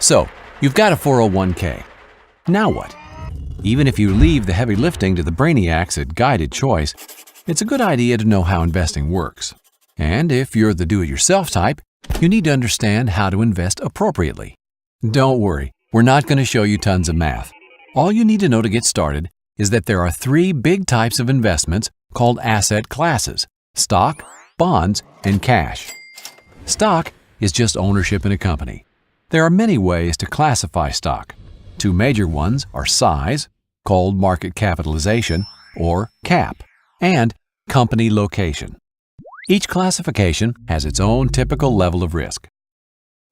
So, you've got a 401k. Now what? Even if you leave the heavy lifting to the brainiacs at Guided Choice, it's a good idea to know how investing works. And if you're the do-it-yourself type, you need to understand how to invest appropriately. Don't worry, we're not going to show you tons of math. All you need to know to get started is that there are three big types of investments called asset classes: stock, bonds, and cash. Stock is just ownership in a company. There are many ways to classify stock. Two major ones are size, called market capitalization, or CAP, and company location. Each classification has its own typical level of risk.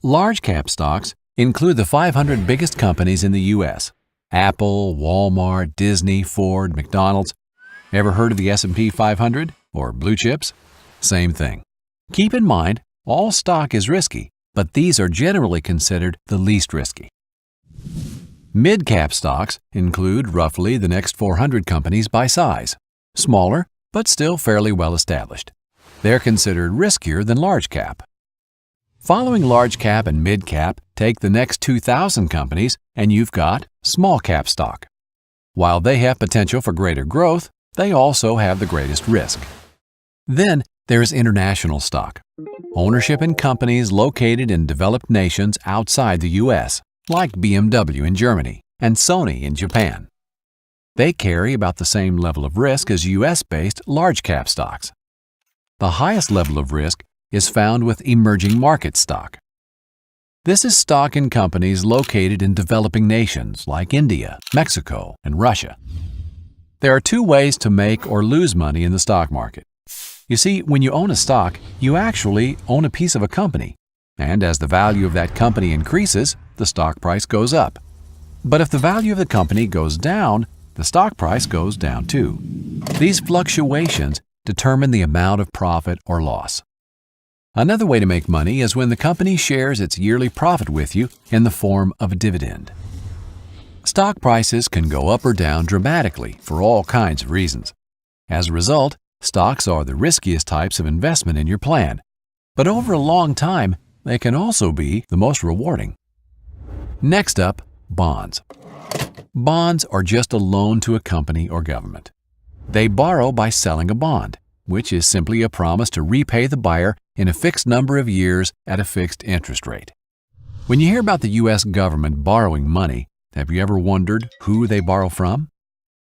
Large cap stocks include the 500 biggest companies in the U.S. Apple, Walmart, Disney, Ford, McDonald's. Ever heard of the S&P 500 or blue chips? Same thing. Keep in mind, all stock is risky, but these are generally considered the least risky. Mid-cap stocks include roughly the next 400 companies by size, smaller but still fairly well established. They're considered riskier than large cap. Following large cap and mid cap, take the next 2,000 companies and you've got small cap stock. While they have potential for greater growth, they also have the greatest risk. Then there's international stock, ownership in companies located in developed nations outside the U.S., like BMW in Germany and Sony in Japan. They carry about the same level of risk as U.S.-based large cap stocks. The highest level of risk is found with emerging market stock. This is stock in companies located in developing nations like India, Mexico, and Russia. There are two ways to make or lose money in the stock market. You see, when you own a stock, you actually own a piece of a company, and as the value of that company increases, the stock price goes up. But if the value of the company goes down, the stock price goes down too. These fluctuations determine the amount of profit or loss. Another way to make money is when the company shares its yearly profit with you in the form of a dividend. Stock prices can go up or down dramatically for all kinds of reasons. As a result, stocks are the riskiest types of investment in your plan, but over a long time, they can also be the most rewarding. Next up, bonds. Bonds are just a loan to a company or government. They borrow by selling a bond, which is simply a promise to repay the buyer in a fixed number of years at a fixed interest rate. When you hear about the U.S. government borrowing money, have you ever wondered who they borrow from?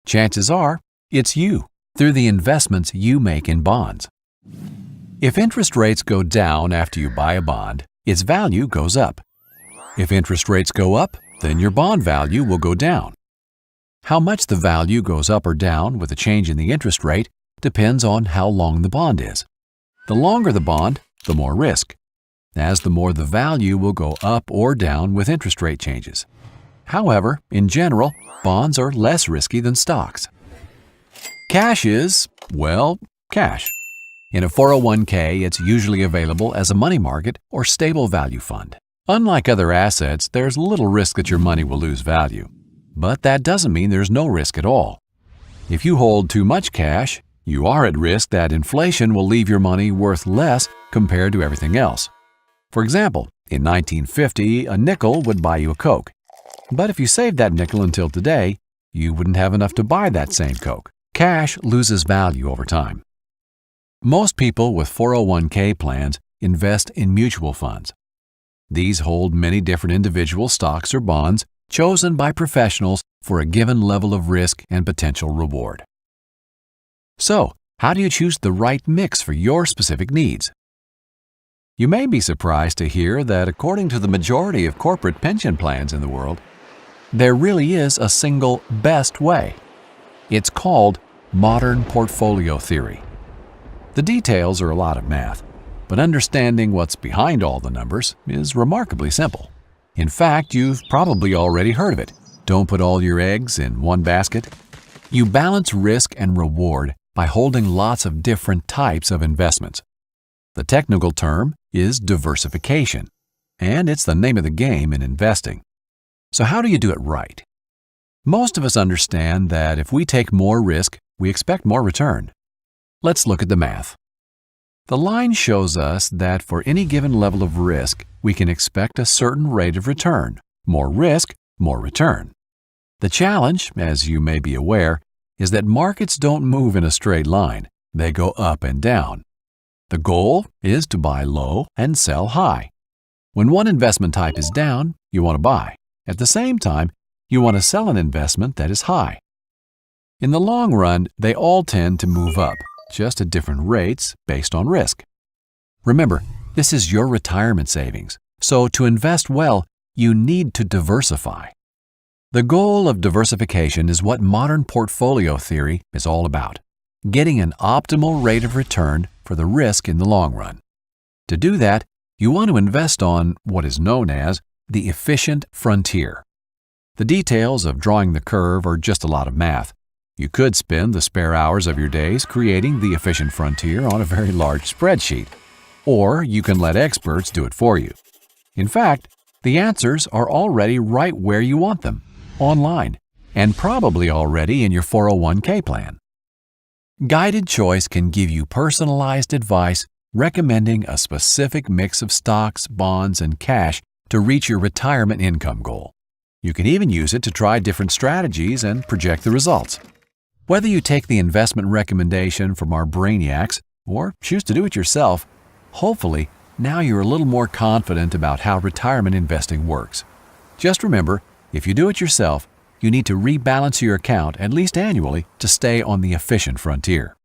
Chances are, it's you, through the investments you make in bonds. If interest rates go down after you buy a bond, its value goes up. If interest rates go up, then your bond value will go down. How much the value goes up or down with a change in the interest rate depends on how long the bond is. The longer the bond, the more risk, as the more the value will go up or down with interest rate changes. However, in general, bonds are less risky than stocks. Cash is, well, cash. In a 401k, it's usually available as a money market or stable value fund. Unlike other assets, there's little risk that your money will lose value. But that doesn't mean there's no risk at all. If you hold too much cash, you are at risk that inflation will leave your money worth less compared to everything else. For example, in 1950, a nickel would buy you a Coke. But if you saved that nickel until today, you wouldn't have enough to buy that same Coke. Cash loses value over time. Most people with 401k plans invest in mutual funds. These hold many different individual stocks or bonds chosen by professionals for a given level of risk and potential reward. So, how do you choose the right mix for your specific needs? You may be surprised to hear that according to the majority of corporate pension plans in the world, there really is a single best way. It's called modern portfolio theory. The details are a lot of math, but understanding what's behind all the numbers is remarkably simple. In fact, you've probably already heard of it. Don't put all your eggs in one basket. You balance risk and reward by holding lots of different types of investments. The technical term is diversification, and it's the name of the game in investing. So how do you do it right? Most of us understand that if we take more risk, we expect more return. Let's look at the math. The line shows us that for any given level of risk, we can expect a certain rate of return, More risk, more return. The challenge, as you may be aware, is that markets don't move in a straight line. They go up and down. The goal is to buy low and sell high. When one investment type is down, you want to buy. At the same time, you want to sell an investment that is high. In the long run, they all tend to move up, just at different rates based on risk. Remember, this is your retirement savings, so to invest well, you need to diversify. The goal of diversification is what modern portfolio theory is all about, getting an optimal rate of return for the risk in the long run. To do that, you want to invest on what is known as the efficient frontier. The details of drawing the curve are just a lot of math. You could spend the spare hours of your days creating the efficient frontier on a very large spreadsheet, or you can let experts do it for you. In fact, the answers are already right where you want them, online, and probably already in your 401k plan. Guided Choice can give you personalized advice recommending a specific mix of stocks, bonds, and cash to reach your retirement income goal. You can even use it to try different strategies and project the results. Whether you take the investment recommendation from our brainiacs or choose to do it yourself, hopefully now you're a little more confident about how retirement investing works. Just remember, if you do it yourself, you need to rebalance your account at least annually to stay on the efficient frontier.